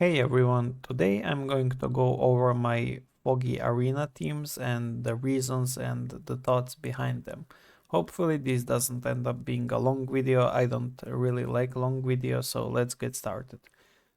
Hey everyone, today I'm going to go over my Foggy Arena teams and the reasons and the thoughts behind them. Hopefully this doesn't end up being a long video. I don't really like long videos, so let's get started.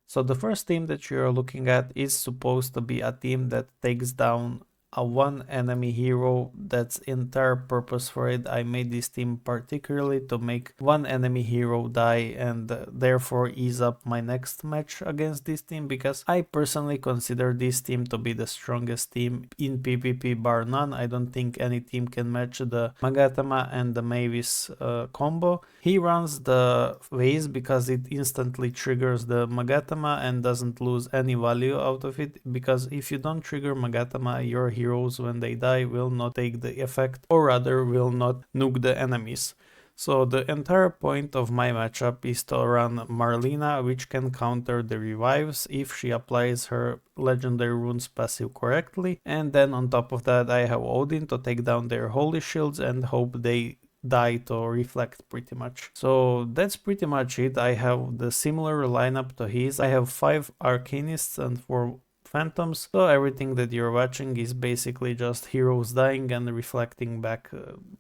So the first team that you're looking at is supposed to be a team that takes down a one enemy hero. That's entire purpose for it. I made this team particularly to make one enemy hero die and therefore ease up my next match against this team, because I personally consider this team to be the strongest team in PvP bar none. I don't think any team can match the Magatama and the Mavis combo. He runs the phase because it instantly triggers the Magatama and doesn't lose any value out of it, because if you don't trigger Magatama, your heroes when they die will not take the effect, or rather will not nuke the enemies. So the entire point of my matchup is to run Marlena, which can counter the revives if she applies her legendary runes passive correctly, and then on top of that I have Odin to take down their holy shields and hope they die to reflect pretty much. So that's pretty much it. I have the similar lineup to his. I have 5 Arcanists and 4 Phantoms, so everything that you're watching is basically just heroes dying and reflecting back.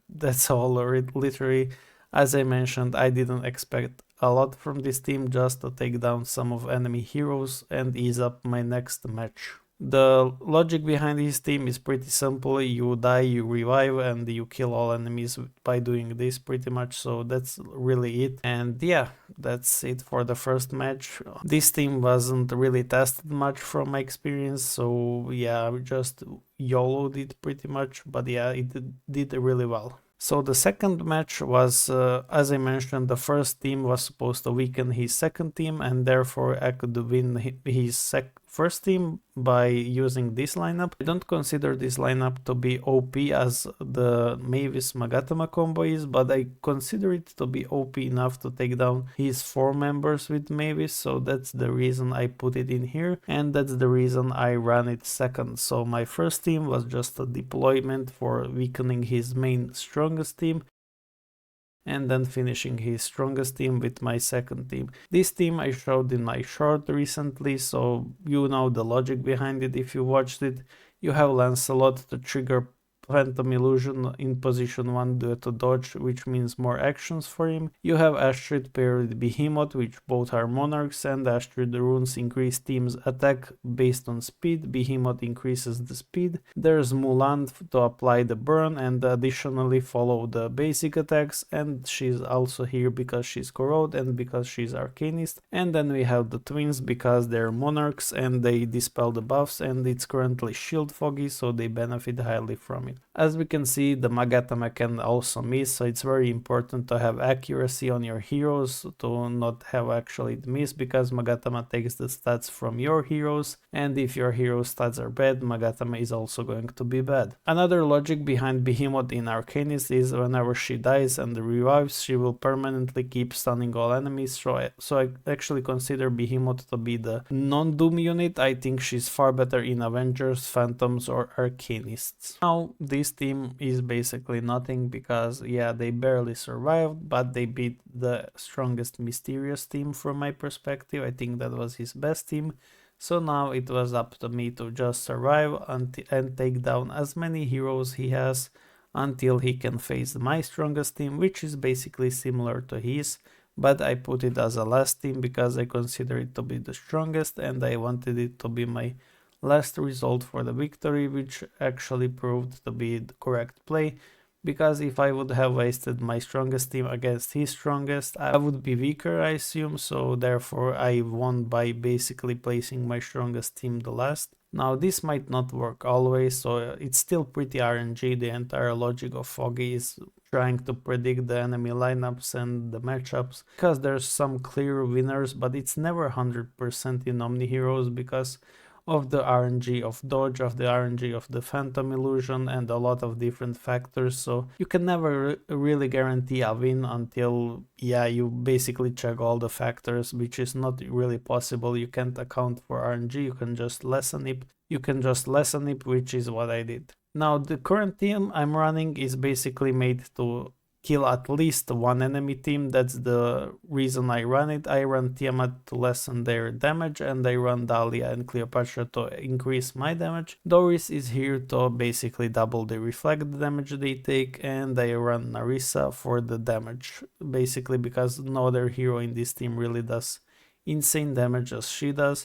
That's all, literally. As I mentioned, I didn't expect a lot from this team, just to take down some of enemy heroes and ease up my next match. The logic behind this team is pretty simple. You die, you revive, and you kill all enemies by doing this pretty much. So that's really it. And yeah, that's it for the first match. This team wasn't really tested much from my experience. So yeah, I just YOLO'd it pretty much. But yeah, it did really well. So the second match was, as I mentioned, the first team was supposed to weaken his second team, and therefore I could win his first team by using this lineup. I don't consider this lineup to be OP as the Mavis Magatama combo is, but I consider it to be OP enough to take down his 4 members with Mavis, so that's the reason I put it in here, and that's the reason I ran it second. So my first team was just a deployment for weakening his main strongest team, and then finishing his strongest team with my second team. This team I showed in my short recently, so you know the logic behind it if you watched it. You have Lancelot to trigger Phantom Illusion in position 1 due to dodge, which means more actions for him. You have Astrid paired with Behemoth, which both are monarchs, and Astrid runes increase team's attack based on speed. Behemoth increases the speed. There's Mulan to apply the burn and additionally follow the basic attacks, and she's also here because she's corrode and because she's arcanist. And then we have the twins because they're monarchs and they dispel the buffs, and it's currently shield foggy, so they benefit highly from it. As we can see, the Magatama can also miss, so it's very important to have accuracy on your heroes to not have actually miss, because Magatama takes the stats from your heroes, and if your hero stats are bad, Magatama is also going to be bad. Another logic behind Behemoth in Arcanist is whenever she dies and revives, she will permanently keep stunning all enemies, so I actually consider Behemoth to be the non-Doom unit. I think she's far better in Avengers, Phantoms or Arcanists. Now, this team is basically nothing because yeah, they barely survived, but they beat the strongest Mysterious team from my perspective. I think that was his best team. So now it was up to me to just survive and take down as many heroes he has until he can face my strongest team, which is basically similar to his, but I put it as a last team because I consider it to be the strongest and I wanted it to be my last result for the victory, which actually proved to be the correct play, because if I would have wasted my strongest team against his strongest, I would be weaker, I assume, so therefore I won by basically placing my strongest team the last. Now this might not work always, so it's still pretty RNG. The entire logic of Foggy is trying to predict the enemy lineups and the matchups, because there's some clear winners, but it's never 100% in Omniheroes because of the RNG of dodge, of the RNG of the Phantom Illusion, and a lot of different factors, so you can never really guarantee a win until yeah, you basically check all the factors, which is not really possible. You can't account for RNG, you can just lessen it, which is what I did. Now the current team I'm running is basically made to kill at least one enemy team. That's the reason I run it. I run Tiamat to lessen their damage, and I run Dahlia and Cleopatra to increase my damage. Doris is here to basically double the reflect damage they take, and I run Narissa for the damage, basically because no other hero in this team really does insane damage as she does.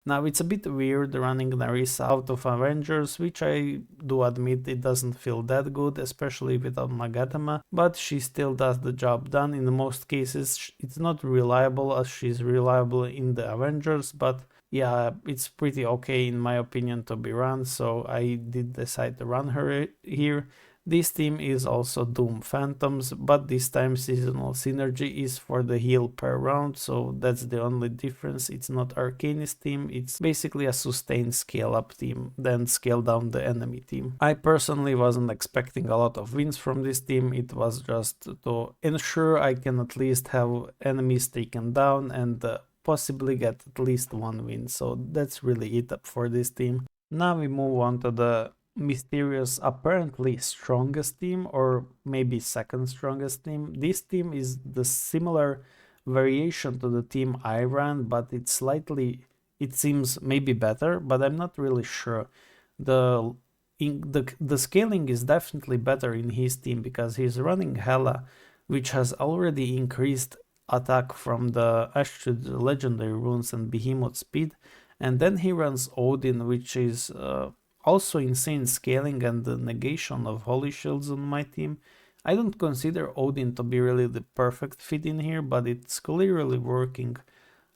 Now it's a bit weird running Narissa out of Avengers, which I do admit it doesn't feel that good, especially without Magatama, but she still does the job done. In most cases it's not reliable as she's reliable in the Avengers, but yeah, it's pretty okay in my opinion to be run, so I did decide to run her here. This team is also Doom Phantoms, but this time seasonal synergy is for the heal per round, so that's the only difference. It's not Arcanist team, it's basically a sustained scale up team, then scale down the enemy team. I personally wasn't expecting a lot of wins from this team, it was just to ensure I can at least have enemies taken down and possibly get at least one win, so that's really it for this team. Now we move on to the mysterious apparently strongest team, or maybe second strongest team. This team is the similar variation to the team I ran, but it's slightly, it seems maybe better, but I'm not really sure. The scaling is definitely better in his team because he's running Hela, which has already increased attack from the Astrid legendary runes and Behemoth speed, and then he runs Odin, which is also insane scaling and the negation of holy shields on my team. I don't consider Odin to be really the perfect fit in here, but it's clearly working.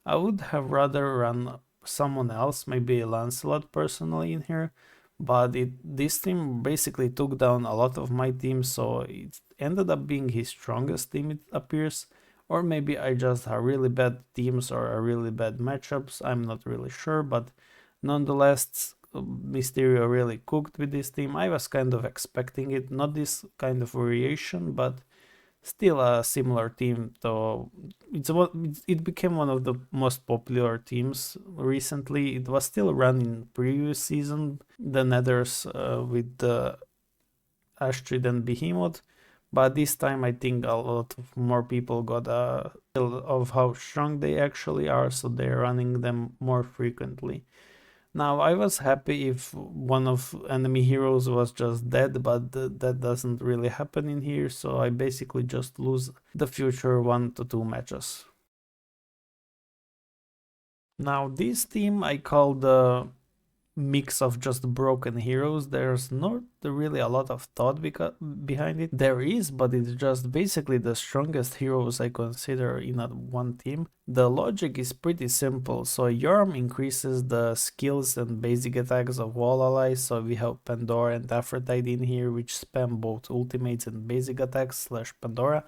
I would have rather run someone else, maybe Lancelot personally in here, but this team basically took down a lot of my team, so it ended up being his strongest team, it appears. Or maybe I just have really bad teams or really bad matchups, I'm not really sure, but nonetheless, Mysterio really cooked with this team. I was kind of expecting it, not this kind of variation, but still a similar team. So it became one of the most popular teams recently. It was still run in previous season, the Nethers with the Astrid and Behemoth, but this time I think a lot of more people got a feel of how strong they actually are, so they're running them more frequently. Now, I was happy if one of enemy heroes was just dead, but that doesn't really happen in here, so I basically just lose the future 1 to 2 matches. Now, this team I call the mix of just broken heroes. There's not really a lot of thought behind it. There is, but it's just basically the strongest heroes I consider in one team. The logic is pretty simple. So Yorm increases the skills and basic attacks of all allies. So we have Pandora and Aphrodite in here, which spam both ultimates and basic attacks / Pandora.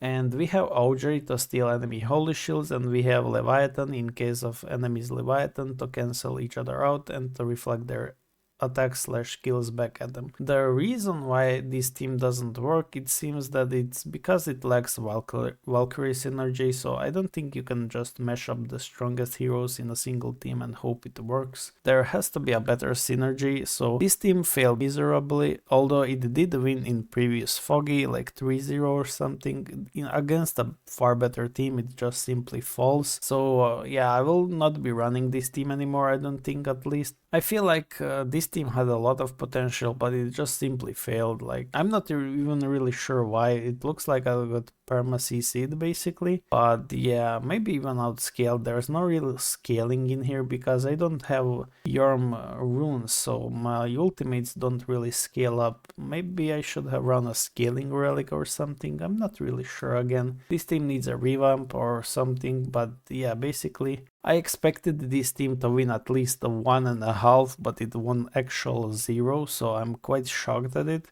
And we have Augury to steal enemy holy shields, and we have Leviathan in case of enemies Leviathan to cancel each other out and to reflect their attacks / skills back at them. The reason why this team doesn't work, it seems that it's because it lacks Valkyrie synergy, so I don't think you can just mash up the strongest heroes in a single team and hope it works. There has to be a better synergy, so this team failed miserably, although it did win in previous Foggy, like 3-0 or something. Against a far better team, it just simply falls. So yeah, I will not be running this team anymore, I don't think, at least. I feel like this team had a lot of potential, but it just simply failed. Like, I'm not even really sure why. It looks like I got perma CC'd basically, but yeah, maybe even outscaled. There's no real scaling in here because I don't have Yorm runes, so my ultimates don't really scale up. Maybe I should have run a scaling relic or something, I'm not really sure again. This team needs a revamp or something, but yeah, basically I expected this team to win at least a 1.5, but it won actual 0, so I'm quite shocked at it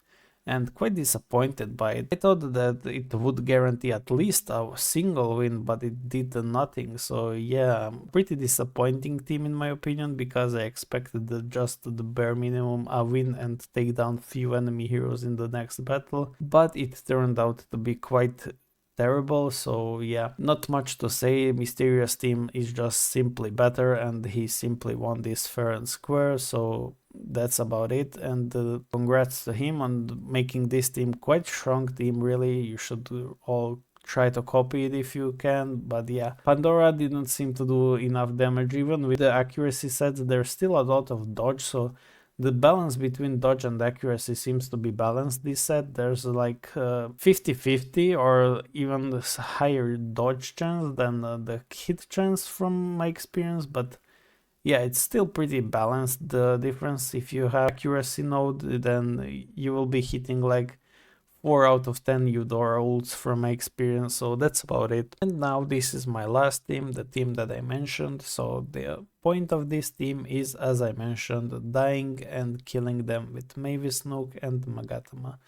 and quite disappointed by it. I thought that it would guarantee at least a single win, but it did nothing. So yeah, pretty disappointing team in my opinion, because I expected just the bare minimum, a win and take down few enemy heroes in the next battle, but it turned out to be quite terrible. So yeah, not much to say. Mysterious team is just simply better and he simply won this fair and square, so that's about it. And congrats to him on making this team quite strong team. Really, you should all try to copy it if you can. But yeah, Pandora didn't seem to do enough damage. Even with the accuracy sets, there's still a lot of dodge, so the balance between dodge and accuracy seems to be balanced this set. There's like 50-50 or even this higher dodge chance than the hit chance from my experience, but yeah, it's still pretty balanced. The difference, if you have accuracy node, then you will be hitting like 4 out of 10 Eudora ults from my experience, so that's about it. And now this is my last team, the team that I mentioned. So the point of this team is, as I mentioned, dying and killing them with Mavis, Nuke and Magatama.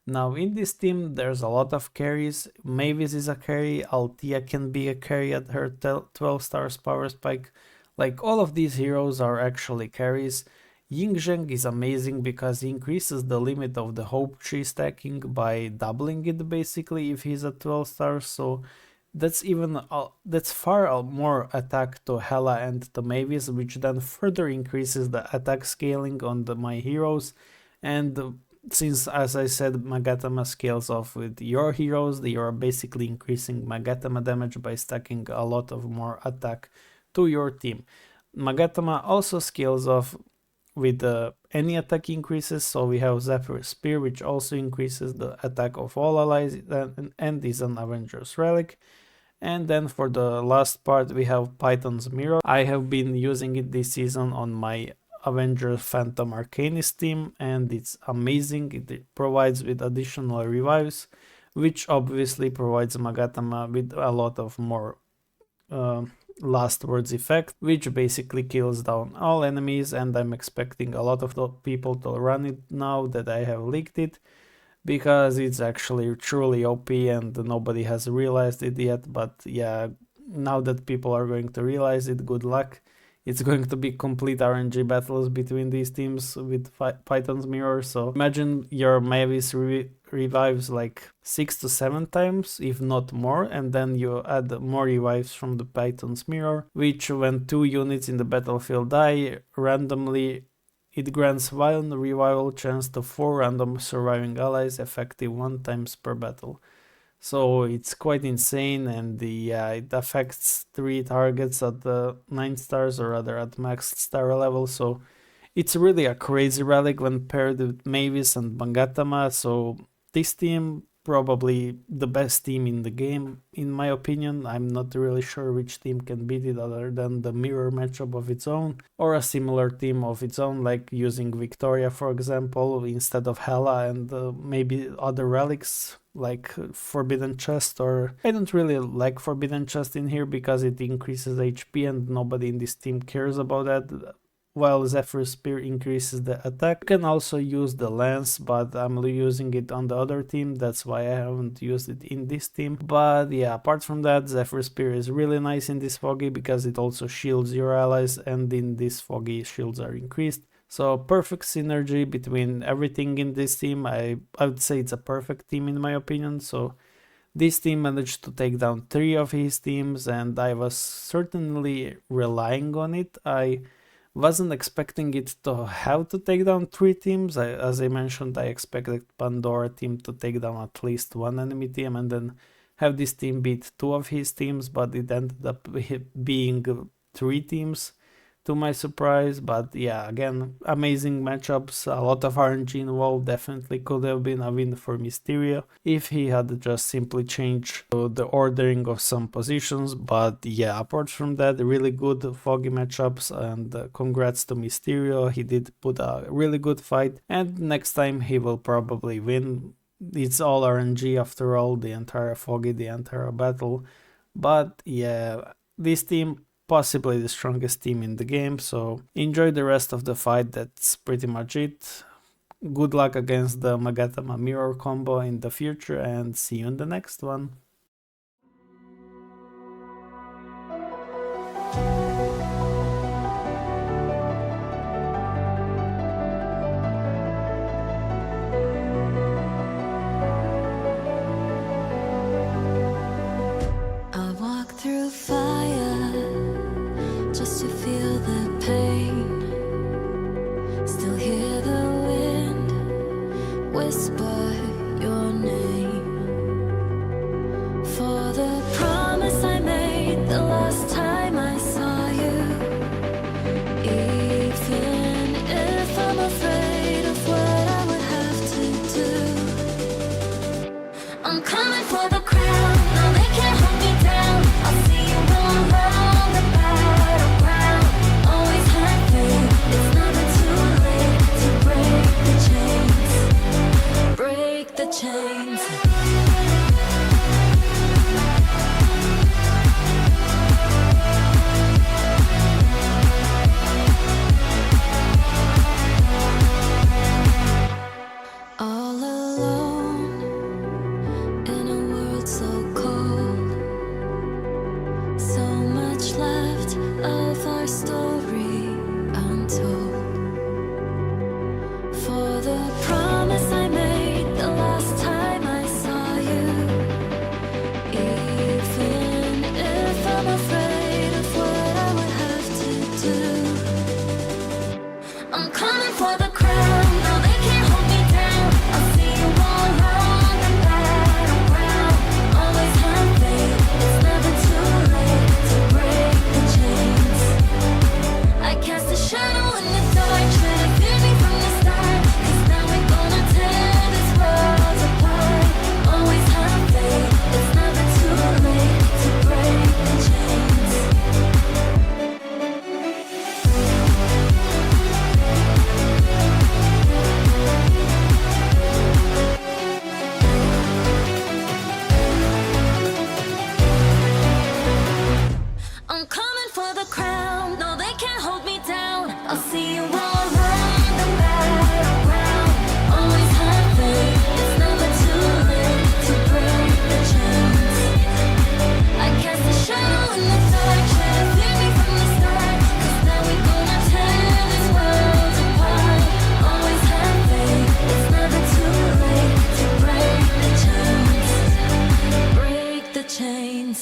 Now in this team there's a lot of carries. Mavis is a carry, Althea can be a carry at her 12 stars power spike. Like, all of these heroes are actually carries. Yingzheng is amazing because he increases the limit of the hope tree stacking by doubling it basically if he's at 12 stars, so that's far more attack to Hela and to Mavis, which then further increases the attack scaling on my heroes. And since, as I said, Magatama scales off with your heroes, you are basically increasing Magatama damage by stacking a lot of more attack to your team. Magatama also scales off with any attack increases, so we have Zephyr Spear, which also increases the attack of all allies and is an Avengers relic. And then for the last part we have Python's Mirror. I have been using it this season on my Avengers Phantom Arcanist team, and it's amazing. It provides with additional revives, which obviously provides Magatama with a lot of more last words effect, which basically kills down all enemies, and I'm expecting a lot of the people to run it now that I have leaked it, because it's actually truly OP and nobody has realized it yet. But yeah, now that people are going to realize it, good luck. It's going to be complete RNG battles between these teams with Python's Mirror. So imagine your Mavis revives like 6 to 7 times, if not more, and then you add more revives from the Python's Mirror, which when 2 units in the battlefield die randomly, it grants 1 revival chance to 4 random surviving allies, effective 1 times per battle. So it's quite insane, and it affects 3 targets at the 9 stars, or rather at max star level. So it's really a crazy relic when paired with Mavis and Magatama. So this team, probably the best team in the game, in my opinion. I'm not really sure which team can beat it other than the mirror matchup of its own, or a similar team of its own, like using Victoria, for example, instead of Hela, and maybe other relics like Forbidden Chest. Or I don't really like Forbidden Chest in here because it increases HP and nobody in this team cares about that, while Zephyr Spear increases the attack. You can also use the Lance, but I'm using it on the other team, that's why I haven't used it in this team. But yeah, apart from that, Zephyr Spear is really nice in this Foggy because it also shields your allies, and in this Foggy shields are increased. So perfect synergy between everything in this team. I would say it's a perfect team in my opinion. So this team managed to take down 3 of his teams, and I was certainly relying on it. I wasn't expecting it to have to take down 3 teams. As I mentioned, I expected Pandora team to take down at least 1 enemy team and then have this team beat 2 of his teams, but it ended up being 3 teams to my surprise. But yeah, again, amazing matchups, a lot of RNG involved. Definitely could have been a win for Mysterio if he had just simply changed the ordering of some positions. But yeah, apart from that, really good Foggy matchups, and congrats to Mysterio. He did put a really good fight, and next time he will probably win. It's all RNG after all, the entire Foggy, the entire battle. But yeah, this team possibly the strongest team in the game, so enjoy the rest of the fight. That's pretty much it. Good luck against the Magatama mirror combo in the future, and see you in the next one. I'll walk through fire just to feel the pain. Still whisper your name. For the promise I made the last time I saw you. Even if I'm afraid of what I would have to do, I'm coming for the crown. No, they can't hold me down. I'll see you all around the battleground. Always have faith. It's never too late to break the chains. Break the chains. All alone in a world so cold. So much left of our story untold. For the promise I made the last time I saw you. Even if I'm afraid of what I would have to do, I'm coming for the crown. No, they can't hold me down. I'll see you all around the battleground. Always have faith. It's never too late to break the chains. I cast a shadow in the dark, try to fear me from the start. 'Cause now we're gonna tear this world apart. Always have faith. It's never too late to break the chains. I'm coming for the crown. No, they can't hold me down. I'll see you all around the battleground. Always have faith. It's never too late to break the chains. I cast a shadow in the dark, try to fear me from the start. 'Cause now we're gonna tear this world apart. Always have faith. It's never too late to break the chains. Break the chains.